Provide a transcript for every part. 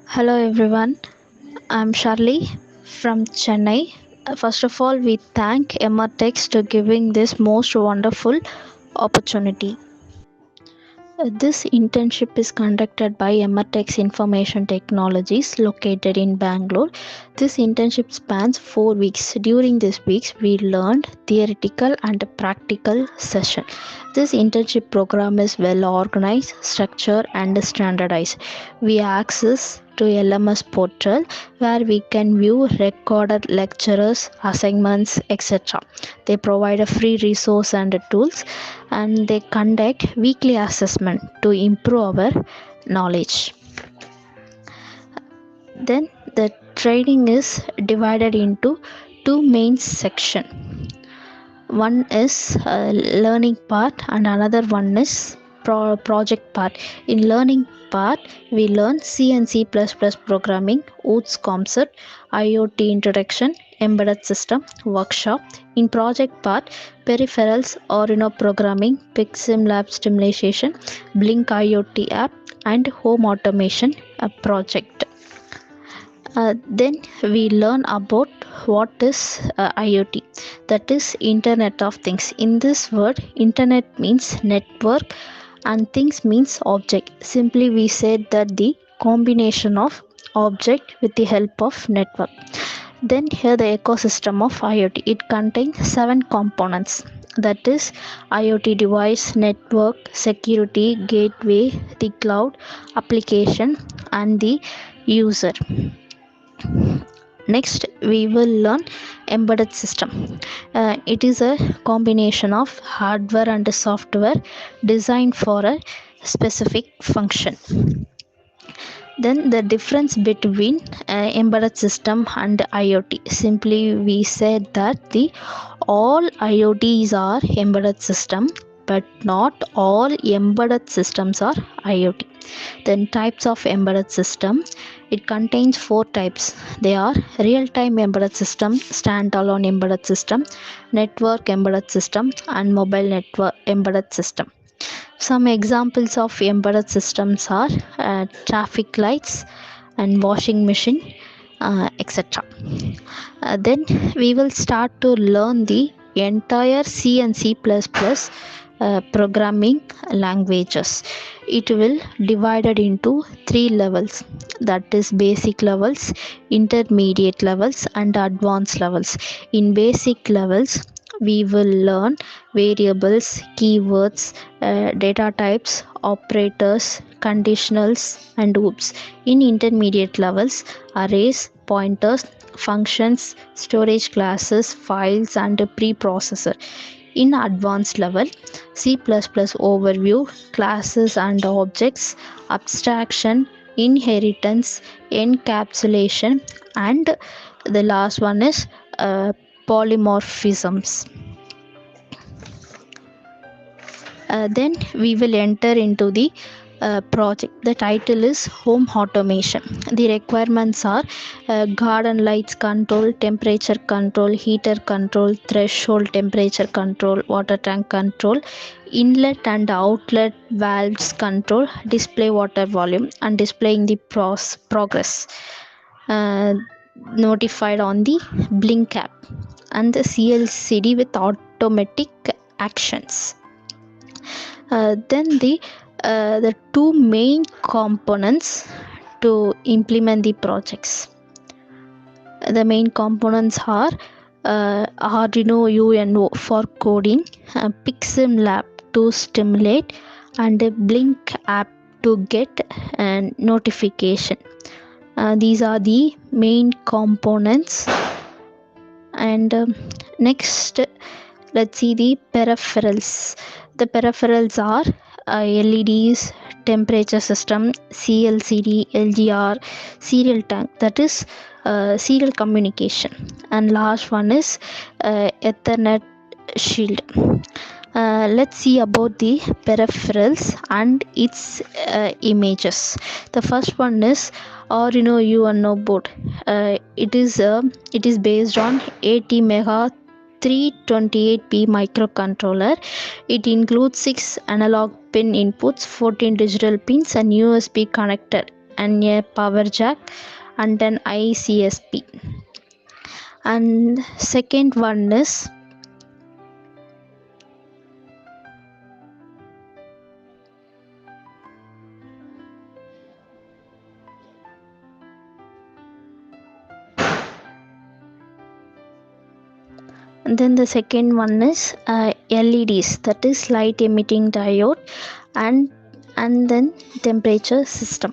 Hello everyone, I'm Charlie from Chennai. First of all, we thank Emmatex to giving this most wonderful opportunity. This internship is conducted by Emmatex Information Technologies located in Bangalore. This internship spans 4 weeks. During these weeks, we learned theoretical and practical session. This internship program is well organized, structured, and standardized. We access to LMS portal where we can view recorded lectures, assignments, etc. They provide a free resource and tools, and they conduct weekly assessment to improve our knowledge. Then the training is divided into two main section. One is learning part and another one is project part. In learning part, we learn C and C++ programming, OOTS concept, IoT introduction, embedded system workshop. In project part, peripherals, Arduino programming, Pixim lab stimulation, Blink IoT app, and home automation project. Then we learn about what is IoT, that is Internet of Things. In this word, Internet means network and things means object. Simply, we said that the combination of object with the help of network. Then here the ecosystem of IoT. It contains 7 components. That is IoT device, network, security, gateway, the cloud, application, and the user. Next, we will learn embedded system. It is a combination of hardware and software designed for a specific function. Then the difference between embedded system and IoT. Simply, we said that the all IoTs are embedded system, but not all embedded systems are IoT. Then types of embedded system. It contains 4 types. They are real-time embedded system, standalone embedded system, network embedded system, and mobile network embedded system. Some examples of embedded systems are traffic lights and washing machine, etc. Then we will start to learn the entire C and C++ programming languages. It will divided into 3 levels, that is basic levels, intermediate levels, and advanced levels. In basic levels, we will learn variables, keywords, data types, operators, conditionals, and loops. In intermediate levels, arrays, pointers, functions, storage classes, files, and a preprocessor. In advanced level, C++ overview, classes and objects, abstraction, inheritance, encapsulation, and the last one is polymorphisms. Then we will enter into the project. The title is Home Automation. The requirements are garden lights control, temperature control, heater control, threshold temperature control, water tank control, inlet and outlet valves control, display water volume, and displaying the progress uh, notified on the Blink app, and the CLCD with automatic actions. Then the two main components to implement the projects. The main components are Arduino UNO for coding, Pixim Lab to stimulate, and a Blink app to get a notification. These are the main components. And next, let's see the peripherals. The peripherals are LEDs, temperature system, CLCD, LGR, serial tank, that is serial communication, and last one is Ethernet shield. Let's see about the peripherals and its images. The first one is Arduino UNO board. It is based on ATmega 328P microcontroller. It includes 6 analog pin inputs, 14 digital pins, and USB connector. and a power jack and an ICSP. And second one is LEDs, that is light emitting diode, and then temperature system.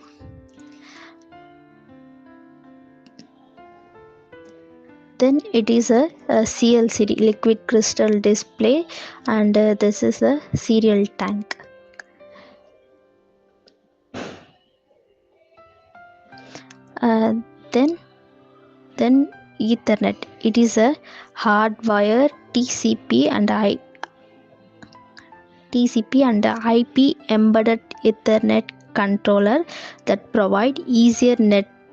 Then it is a CLCD, liquid crystal display, and this is a cereal tank. Then Ethernet, it is a hardwire TCP and IP embedded Ethernet controller that provide easier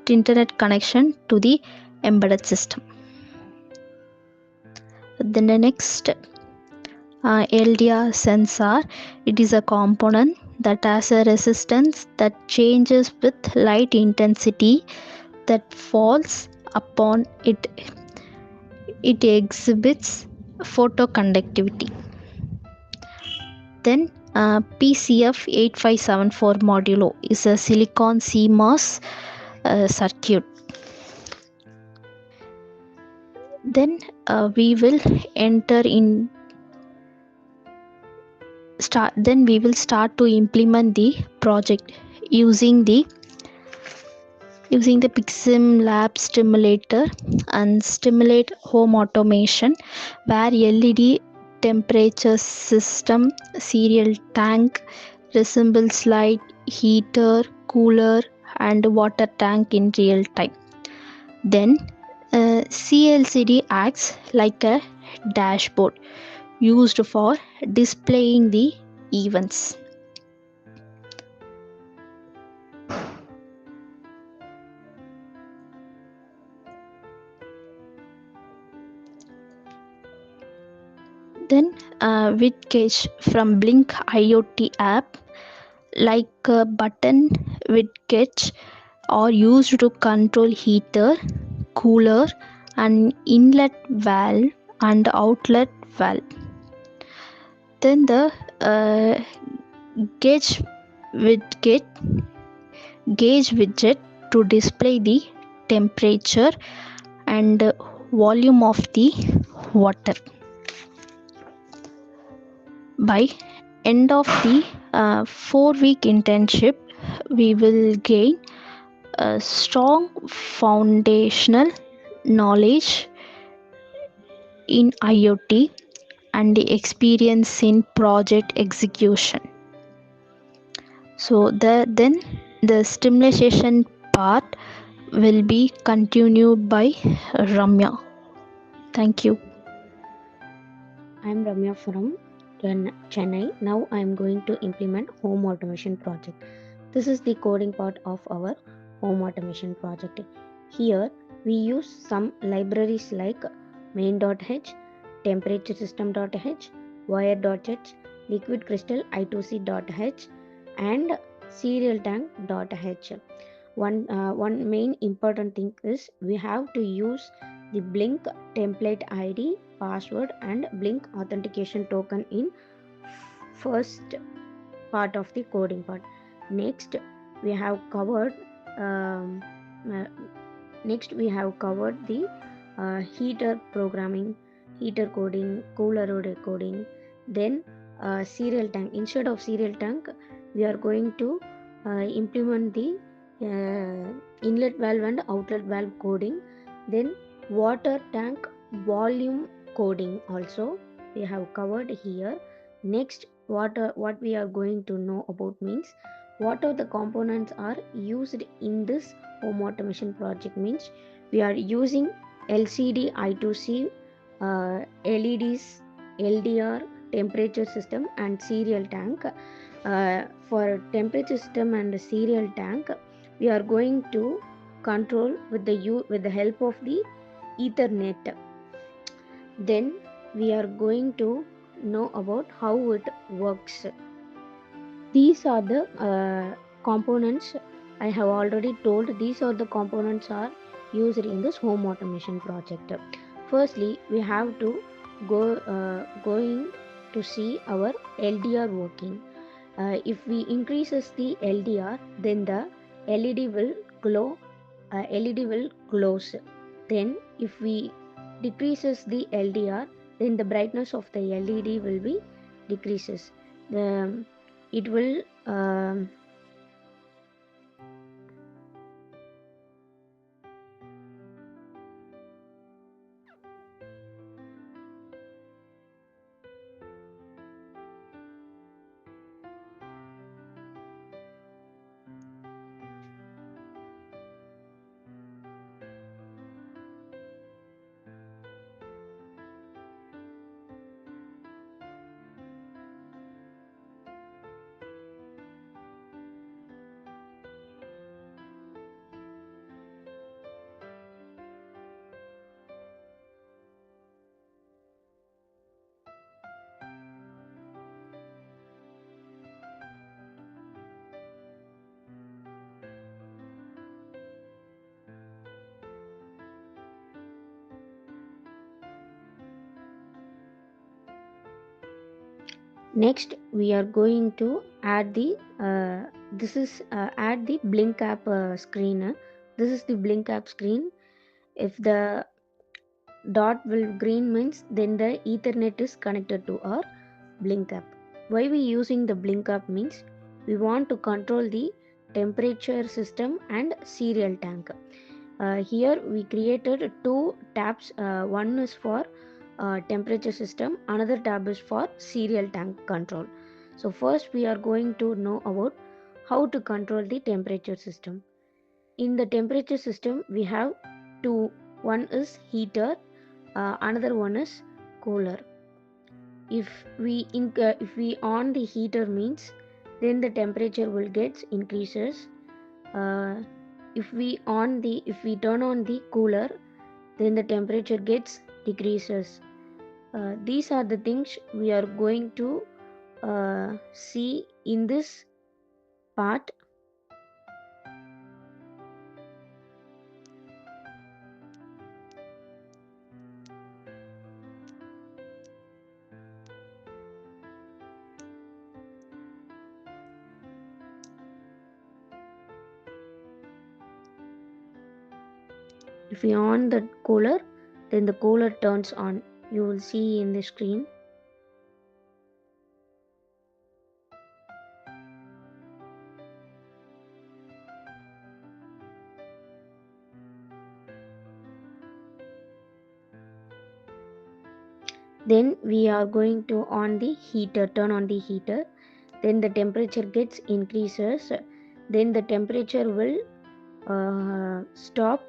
internet connection to the embedded system. Then the next LDR sensor, it is a component that has a resistance that changes with light intensity that falls upon it. It exhibits photoconductivity. Then PCF 8574 modulo is a silicon CMOS circuit. Then we will start to implement the project using the Pixim Lab Stimulator and Stimulate Home Automation, where LED temperature system, cereal tank resembles light heater, cooler, and water tank in real time. Then CLCD acts like a dashboard used for displaying the events. Then widgets from Blink IoT app, like a button widgets, are used to control heater, cooler, and inlet valve and outlet valve. Then the gauge widget to display the temperature and volume of the water. By end of the 4-week internship, we will gain a strong foundational knowledge in IoT and the experience in project execution. So then the stimulation part will be continued by Ramya. Thank you. I am Ramya from Chennai. Now I am going to implement home automation project. This is the coding part of our home automation project. Here we use some libraries like main.h, temperature system.h, wire.h, liquid crystal I2C.h, and cereal tank.h. One main important thing is we have to use the Blink template ID, password, and Blink authentication token in first part of the coding part. Next we have covered the heater programming, heater coding, cooler coding. Then cereal tank, instead of cereal tank we are going to implement the inlet valve and outlet valve coding. Then water tank volume coding also we have covered here. Next, what we are going to know about means what are the components are used in this home automation project. Means we are using LCD I2C, LEDs, LDR, temperature system, and cereal tank. For temperature system and cereal tank, we are going to control with the help of the Ethernet. Then we are going to know about how it works. These are the components I have already told these are the components are used in this home automation project. Firstly, we have to going to see our LDR working. If we increases the LDR, then the LED will glow. LED will glows. Then if we decreases the LDR, then the brightness of the LED will be decreases. The it will Next, we are going to add the add the blink app screen. This is the blink app screen. If the dot will green means then the Ethernet is connected to our blink app. Why we using the blink app means we want to control the temperature system and serial tank. Here we created two tabs. One is for temperature system, another tab is for serial tank control. So first we are going to know about how to control the temperature system. In the temperature system we have two. One is heater, another one is cooler. If we on the heater means then the temperature will get increases. uh, if we turn on the cooler, then the temperature gets decreases. These are the things we are going to see in this part. If we on the cooler, then the cooler turns on. You will see in the screen. Then we are going to on the heater, turn on the heater, then the temperature gets increases. Then the temperature will stop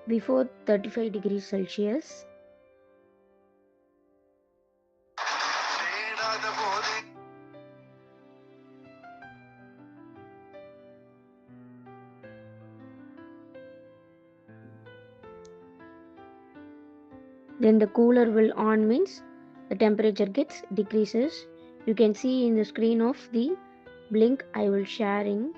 before 35 degrees Celsius. Then the cooler will on means the temperature gets decreases. You can see in the screen of the blink I will sharing.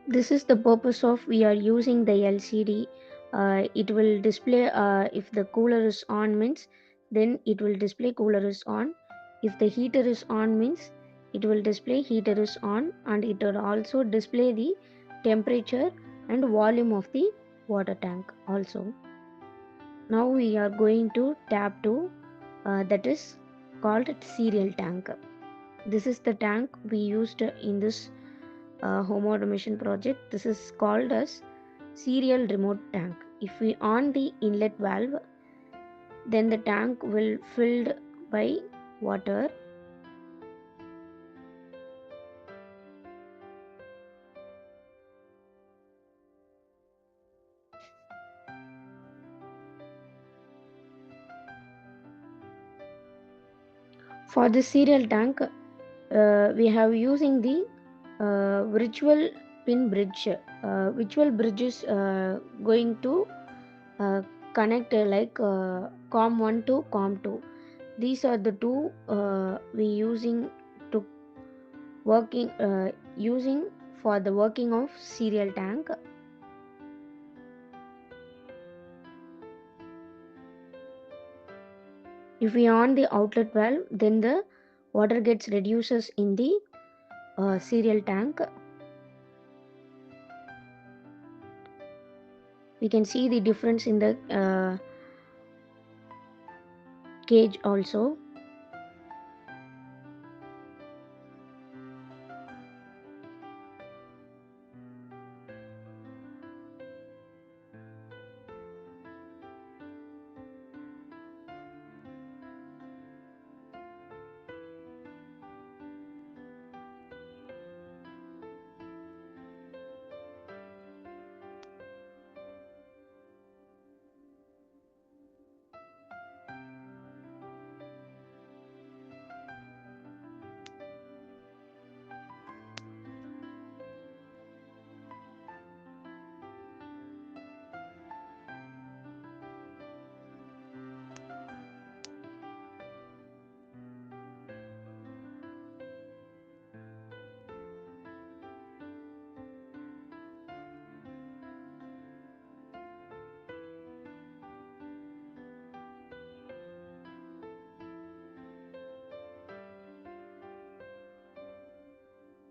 This is the purpose of we are using the LCD. It will display if the cooler is on means then it will display cooler is on. If the heater is on means it will display heater is on, and it will also display the temperature and volume of the water tank also. Now we are going to tab 2, that is called serial tank. This is the tank we used in this home automation project. This is called as serial remote tank. If we on the inlet valve, then the tank will filled by water. For the serial tank, we have using the virtual pin bridge. Virtual bridge is going to connect like COM1 to COM2. These are the two we using to working using for the working of serial tank. If we on the outlet valve, then the water gets reduces in the serial tank. We can see the difference in the cage also.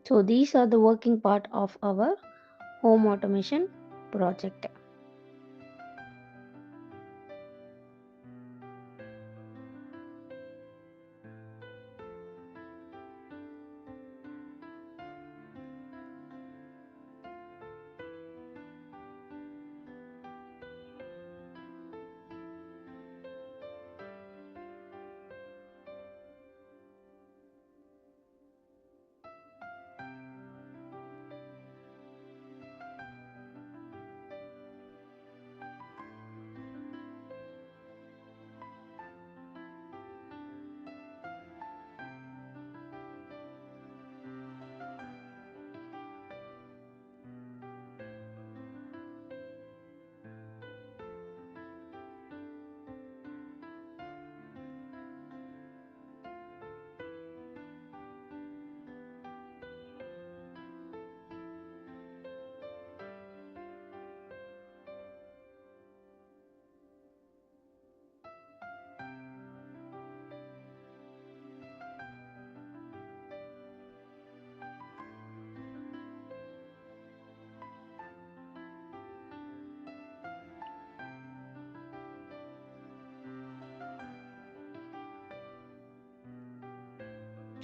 So these are the working part of our home automation project.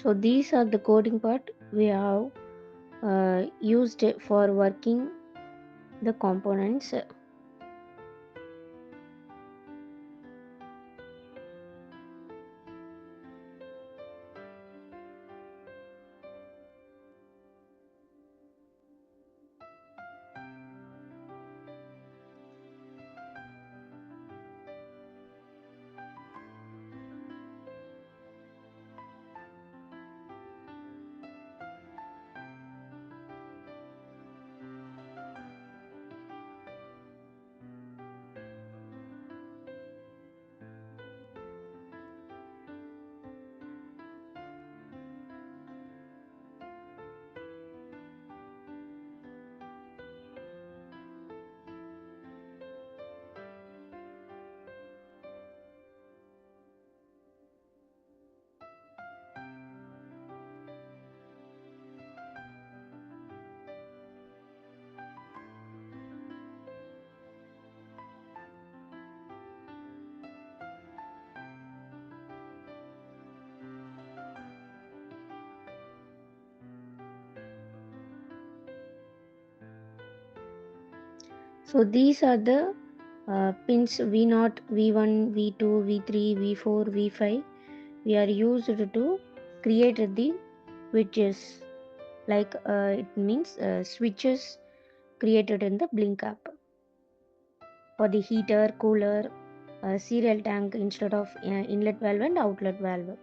So these are the coding part we have used for working the components. So these are the pins V0, V1, V2, V3, V4, V5. We are used to create the switches, like it means switches created in the Blink app for the heater, cooler, serial tank instead of inlet valve and outlet valve.